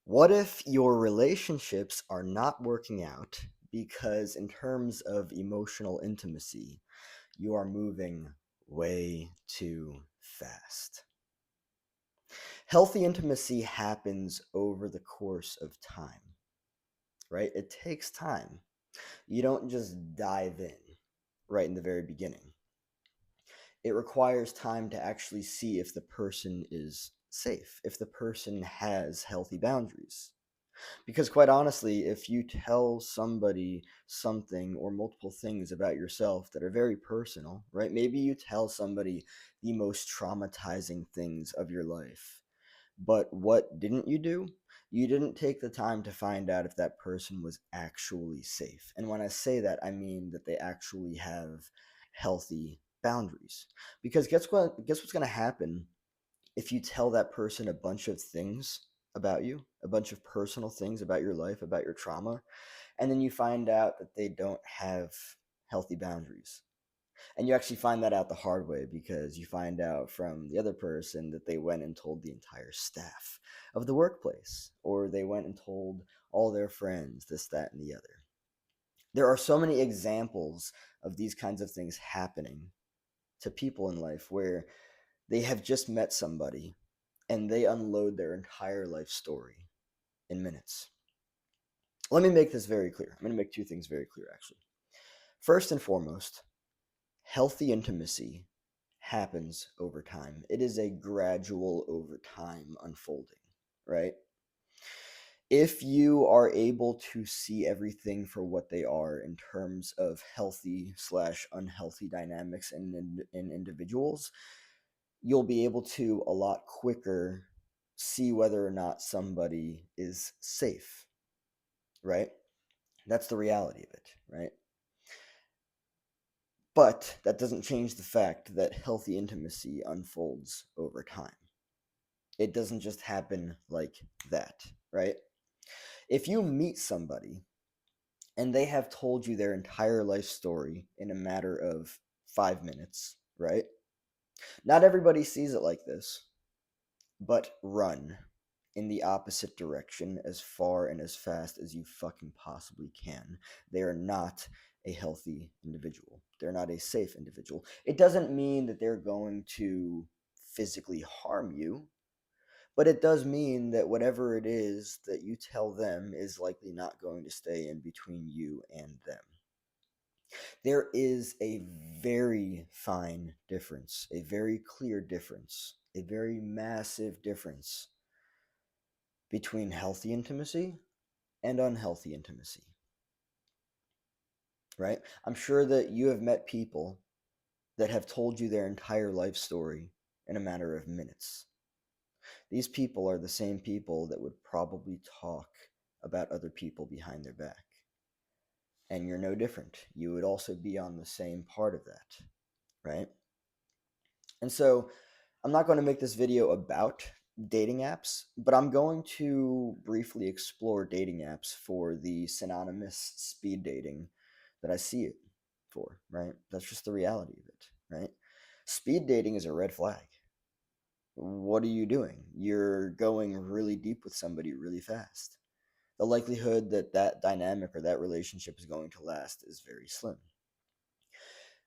What if your relationships are not working out because, in terms of emotional intimacy, you are moving way too fast? Healthy intimacy happens over the course of time, right? It takes time. You don't just dive in right in the very beginning. It requires time to actually see if the person is safe, if the person has healthy boundaries. Because quite honestly, if you tell somebody something or multiple things about yourself that are very personal, right? Maybe you tell somebody the most traumatizing things of your life. But what didn't you do? You didn't take the time to find out if that person was actually safe. And when I say that, I mean that they actually have healthy boundaries. Because guess what's going to happen if you tell that person a bunch of things about you, a bunch of personal things about your life, about your trauma, and then you find out that they don't have healthy boundaries. And you actually find that out the hard way because you find out from the other person that they went and told the entire staff of the workplace, or they went and told all their friends this, that, and the other. There are so many examples of these kinds of things happening to people in life where they have just met somebody and they unload their entire life story in minutes. Let me make this very clear. I'm going to make two things very clear, actually. First and foremost, healthy intimacy happens over time. It is a gradual over time unfolding, right? If you are able to see everything for what they are in terms of healthy slash unhealthy dynamics in individuals, you'll be able to a lot quicker see whether or not somebody is safe, right? That's the reality of it, right? But that doesn't change the fact that healthy intimacy unfolds over time. It doesn't just happen like that, right? If you meet somebody and they have told you their entire life story in a matter of 5 minutes, right? Not everybody sees it like this, but run in the opposite direction as far and as fast as you fucking possibly can. They are not a healthy individual. They're not a safe individual. It doesn't mean that they're going to physically harm you, but it does mean that whatever it is that you tell them is likely not going to stay in between you and them. There is a very fine difference, a very clear difference, a very massive difference between healthy intimacy and unhealthy intimacy, right? I'm sure that you have met people that have told you their entire life story in a matter of minutes. These people are the same people that would probably talk about other people behind their back. And you're no different. You would also be on the same part of that, right? And so I'm not going to make this video about dating apps, but I'm going to briefly explore dating apps for the synonymous speed dating that I see it for, right? That's just the reality of it, right? Speed dating is a red flag. What are you doing? You're going really deep with somebody really fast. The likelihood that that dynamic or that relationship is going to last is very slim.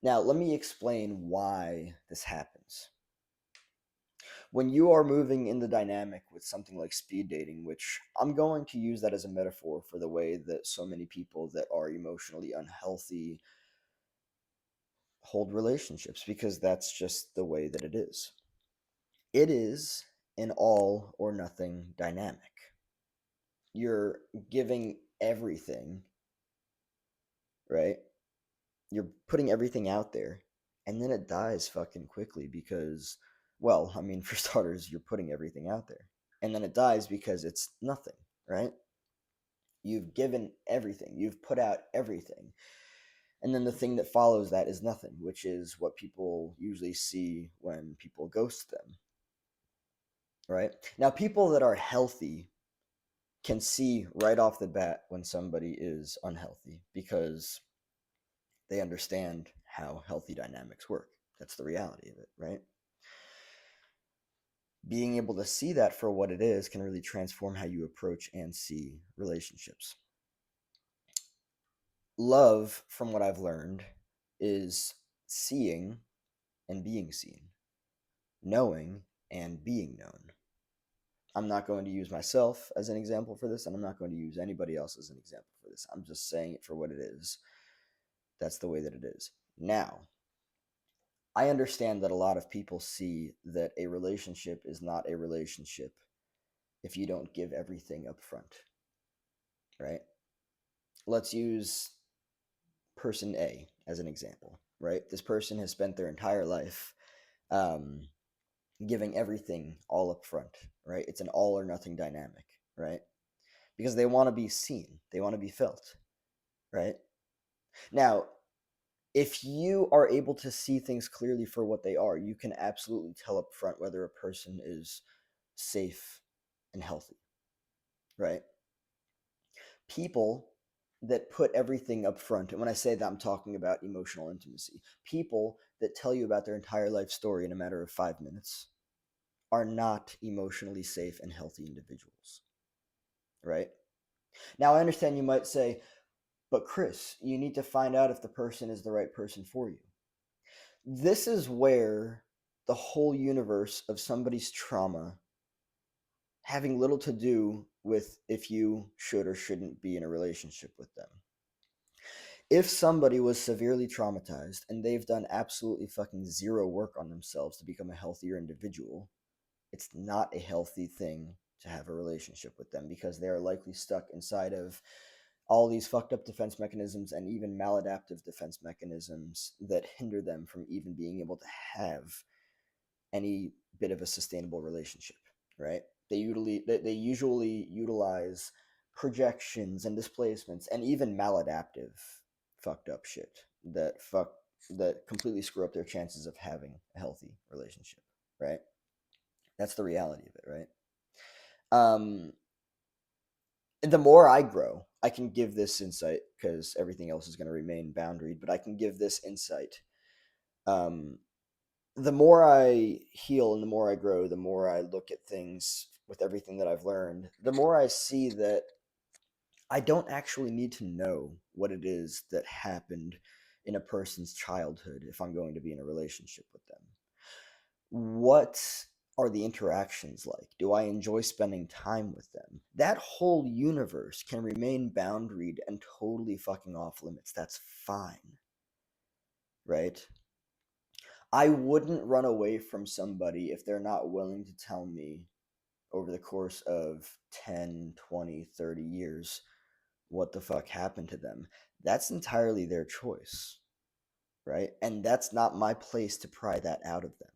Now, let me explain why this happens. When you are moving in the dynamic with something like speed dating, which I'm going to use that as a metaphor for the way that so many people that are emotionally unhealthy hold relationships, because that's just the way that it is. It is an all or nothing dynamic. You're giving everything, right? You're putting everything out there, and then it dies fucking quickly because, well, I mean, for starters, you're putting everything out there. And then it dies because it's nothing, right? You've given everything, you've put out everything. And then the thing that follows that is nothing, which is what people usually see when people ghost them, right? Now, people that are healthy can see right off the bat when somebody is unhealthy because they understand how healthy dynamics work. That's the reality of it, right? Being able to see that for what it is can really transform how you approach and see relationships. Love, from what I've learned, is seeing and being seen, knowing and being known. I'm not going to use myself as an example for this, and I'm not going to use anybody else as an example for this. I'm just saying it for what it is. That's the way that it is. Now, I understand that a lot of people see that a relationship is not a relationship if you don't give everything up front, right? Let's use person A as an example, right? This person has spent their entire life um, giving everything all up front, right? It's an all or nothing dynamic, right? Because they want to be seen, they want to be felt, right? Now, if you are able to see things clearly for what they are, you can absolutely tell up front whether a person is safe and healthy, right? People that put everything up front, and when I say that, I'm talking about emotional intimacy. People that tell you about their entire life story in a matter of 5 minutes are not emotionally safe and healthy individuals, right? Now, I understand you might say, but Chris, you need to find out if the person is the right person for you. This is where the whole universe of somebody's trauma having little to do with if you should or shouldn't be in a relationship with them. If somebody was severely traumatized and they've done absolutely fucking zero work on themselves to become a healthier individual, it's not a healthy thing to have a relationship with them because they are likely stuck inside of all these fucked up defense mechanisms and even maladaptive defense mechanisms that hinder them from even being able to have any bit of a sustainable relationship, right? They usually utilize projections and displacements and even maladaptive fucked up shit that completely screw up their chances of having a healthy relationship, right? That's the reality of it, right? Um, the more I grow, I can give this insight because everything else is going to remain boundaried, but I can give this insight. Um, the more I heal and the more I grow, the more I look at things with everything that I've learned, the more I see that I don't actually need to know what it is that happened in a person's childhood if I'm going to be in a relationship with them. What are the interactions like? Do I enjoy spending time with them? That whole universe can remain boundaried and totally fucking off limits. That's fine, right? I wouldn't run away from somebody if they're not willing to tell me over the course of 10, 20, 30 years what the fuck happened to them. That's entirely their choice, right? And that's not my place to pry that out of them,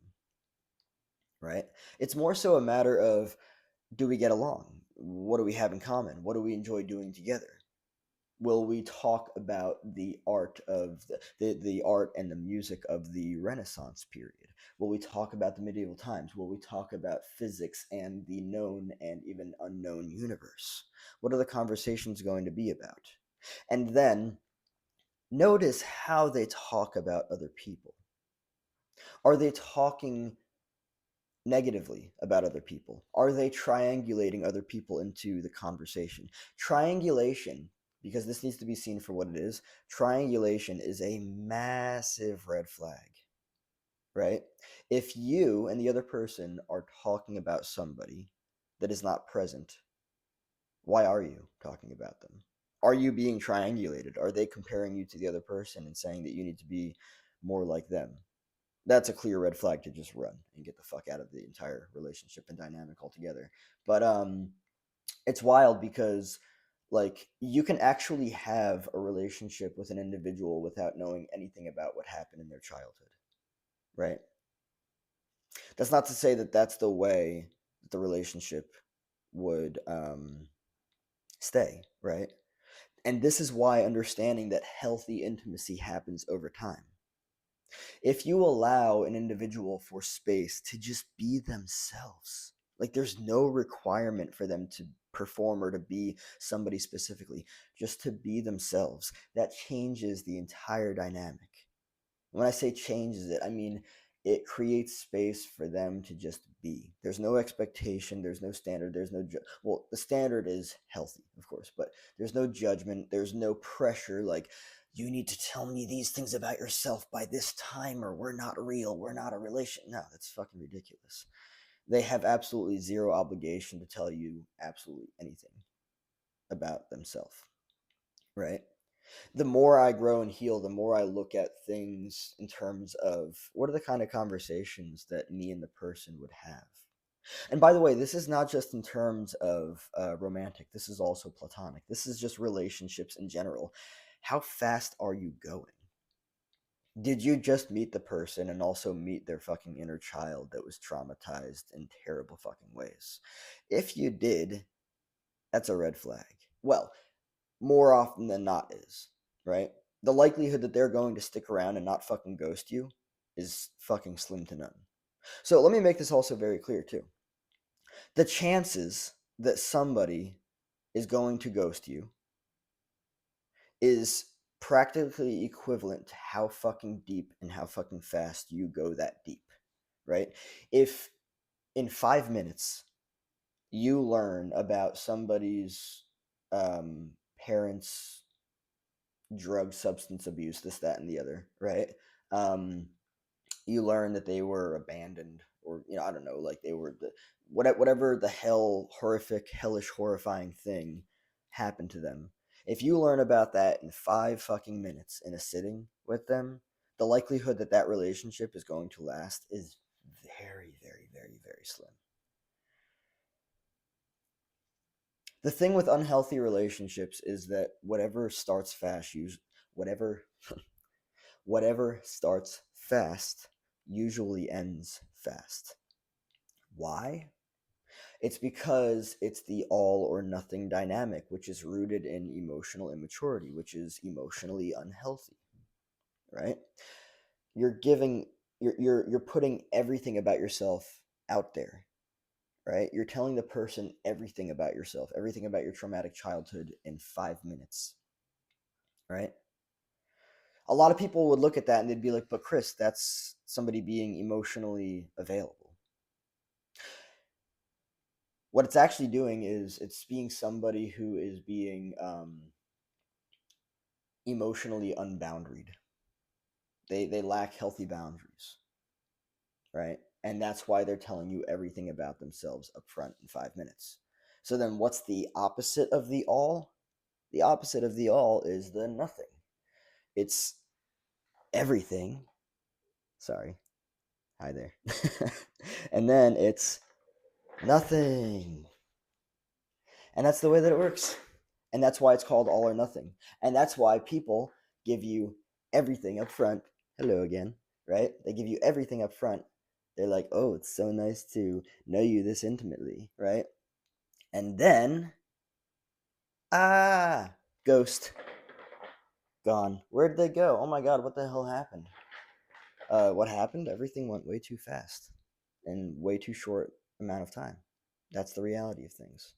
right? It's more so a matter of, do we get along? What do we have in common? What do we enjoy doing together? Will we talk about the art of the art and the music of the Renaissance period? Will we talk about the medieval times? Will we talk about physics and the known and even unknown universe? What are the conversations going to be about? And then notice how they talk about other people. Are they talking negatively about other people? Are they triangulating other people into the conversation? Triangulation, because this needs to be seen for what it is, triangulation is a massive red flag, right? If you and the other person are talking about somebody that is not present, why are you talking about them? Are you being triangulated? Are they comparing you to the other person and saying that you need to be more like them? That's a clear red flag to just run and get the fuck out of the entire relationship and dynamic altogether. But it's wild because like you can actually have a relationship with an individual without knowing anything about what happened in their childhood, right? That's not to say that that's the way that the relationship would stay, right? And this is why understanding that healthy intimacy happens over time. If you allow an individual for space to just be themselves, like there's no requirement for them to perform or to be somebody specifically, just to be themselves, that changes the entire dynamic. When I say changes it, I mean it creates space for them to just be. There's no expectation, there's no standard, there's no well, the standard is healthy, of course, but there's no judgment, there's no pressure like you need to tell me these things about yourself by this time or we're not real, we're not a relation. No, that's fucking ridiculous. They have absolutely zero obligation to tell you absolutely anything about themselves, right? The more I grow and heal, the more I look at things in terms of what are the kind of conversations that me and the person would have. And by the way, this is not just in terms of romantic, this is also platonic. This is just relationships in general. How fast are you going? Did you just meet the person and also meet their fucking inner child that was traumatized in terrible fucking ways? If you did, that's a red flag. Well, more often than not is, right? The likelihood that they're going to stick around and not fucking ghost you is fucking slim to none. So let me make this also very clear too. The chances that somebody is going to ghost you is practically equivalent to how fucking deep and how fucking fast you go that deep, right? If in 5 minutes you learn about somebody's parents' drug substance abuse, this, that, and the other, right? Um, you learn that they were abandoned, or I don't know, like they were whatever the hell horrific, hellish, horrifying thing happened to them. If you learn about that in 5 fucking minutes in a sitting with them, the likelihood that that relationship is going to last is very, very, very, very slim. The thing with unhealthy relationships is that whatever whatever starts fast usually ends fast. Why? It's because it's the all or nothing dynamic, which is rooted in emotional immaturity, which is emotionally unhealthy, right? You're giving you're putting everything about yourself out there, right? You're telling the person everything about yourself, everything about your traumatic childhood in 5 minutes, right? A lot of people would look at that and they'd be like, "But Chris, that's somebody being emotionally available." What it's actually doing is it's being somebody who is being emotionally unboundaried. They lack healthy boundaries, right? And that's why they're telling you everything about themselves up front in 5 minutes. So then what's the opposite of the all? The opposite of the all is the nothing. It's everything. Sorry. Hi there. And then it's nothing. And that's the way that it works. And that's why it's called all or nothing. And that's why people give you everything up front. Hello again, right? They give you everything up front. They're like, oh, it's so nice to know you this intimately, right? And then, ghost, gone. Where did they go? Oh my god, what the hell happened? What happened? Everything went way too fast in way too short amount of time. That's the reality of things.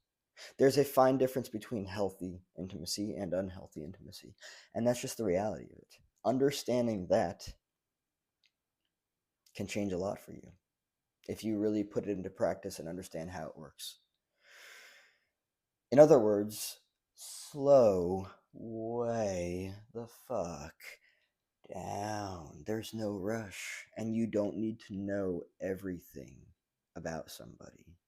There's a fine difference between healthy intimacy and unhealthy intimacy, and that's just the reality of it. Understanding that can change a lot for you if you really put it into practice and understand how it works. In other words, slow way the fuck down. There's no rush, and you don't need to know everything about somebody.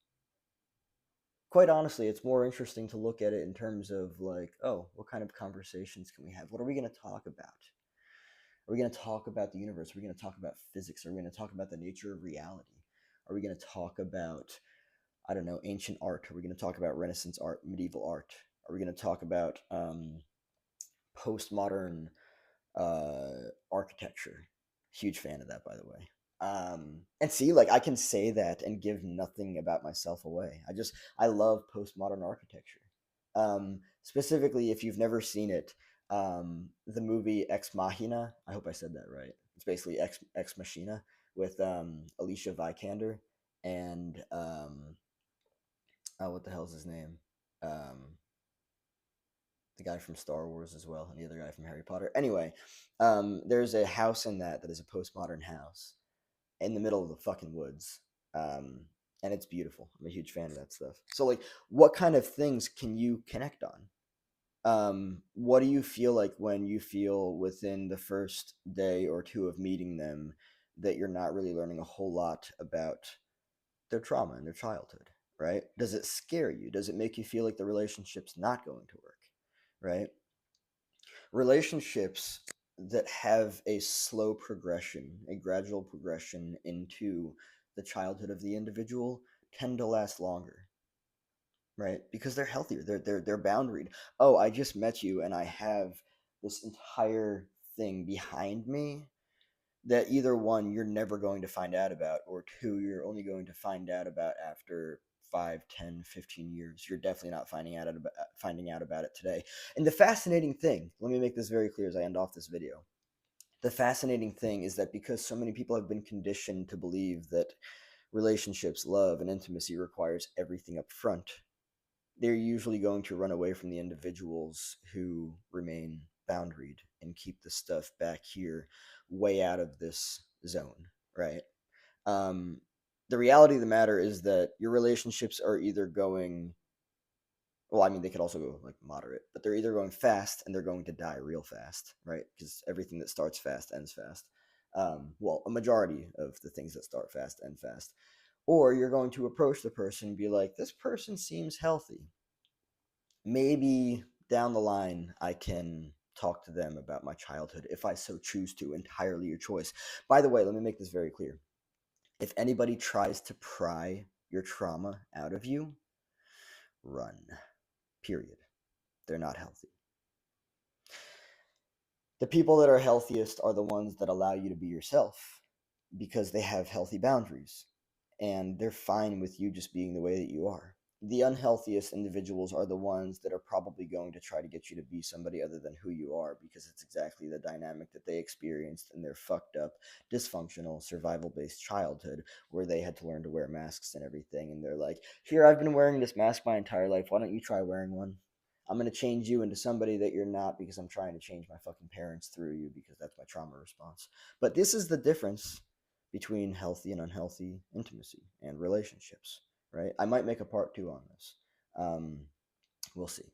Quite honestly, it's more interesting to look at it in terms of like, oh, what kind of conversations can we have? What are we going to talk about? Are we going to talk about the universe? Are we going to talk about physics? Are we going to talk about the nature of reality? Are we going to talk about, I don't know, ancient art? Are we going to talk about Renaissance art, medieval art? Are we going to talk about postmodern architecture? Huge fan of that, by the way. And see, like I can say that and give nothing about myself away. I love postmodern architecture. Specifically, if you've never seen it, the movie Ex Machina. I hope I said that right. It's basically Ex Machina with Alicia Vikander and oh, what the hell's his name? Um, the guy from Star Wars as well, and the other guy from Harry Potter. Anyway, there's a house in that is a postmodern house, in the middle of the fucking woods. Um, and it's beautiful. I'm a huge fan of that stuff. So, like, what kind of things can you connect on? What do you feel like when you feel within the first day or two of meeting them that you're not really learning a whole lot about their trauma and their childhood, right? Does it scare you? Does it make you feel like the relationship's not going to work, right? Relationships that have a slow progression, a gradual progression into the childhood of the individual tend to last longer, right? Because they're healthier. They're boundaried. Oh, I just met you and I have this entire thing behind me that either one you're never going to find out about, or two you're only going to find out about after 5, 10, 15 years. You're definitely not finding out about it today. And the fascinating thing, let me make this very clear as I end off this video. The fascinating thing is that because so many people have been conditioned to believe that relationships, love, and intimacy requires everything up front, they're usually going to run away from the individuals who remain boundaried and keep the stuff back here way out of this zone, right? Um, the reality of the matter is that your relationships are either going, well, I mean, they could also go like moderate, but they're either going fast and they're going to die real fast, right? Because everything that starts fast ends fast. Well, a majority of the things that start fast end fast. Or you're going to approach the person and be like, this person seems healthy. Maybe down the line I can talk to them about my childhood if I so choose to, entirely your choice. By the way, let me make this very clear. If anybody tries to pry your trauma out of you, run. Period. They're not healthy. The people that are healthiest are the ones that allow you to be yourself because they have healthy boundaries and they're fine with you just being the way that you are. The unhealthiest individuals are the ones that are probably going to try to get you to be somebody other than who you are because it's exactly the dynamic that they experienced in their fucked up, dysfunctional, survival based childhood where they had to learn to wear masks and everything. And they're like, here, I've been wearing this mask my entire life. Why don't you try wearing one? I'm going to change you into somebody that you're not because I'm trying to change my fucking parents through you because that's my trauma response. But this is the difference between healthy and unhealthy intimacy and relationships, right? I might make a part two on this. We'll see.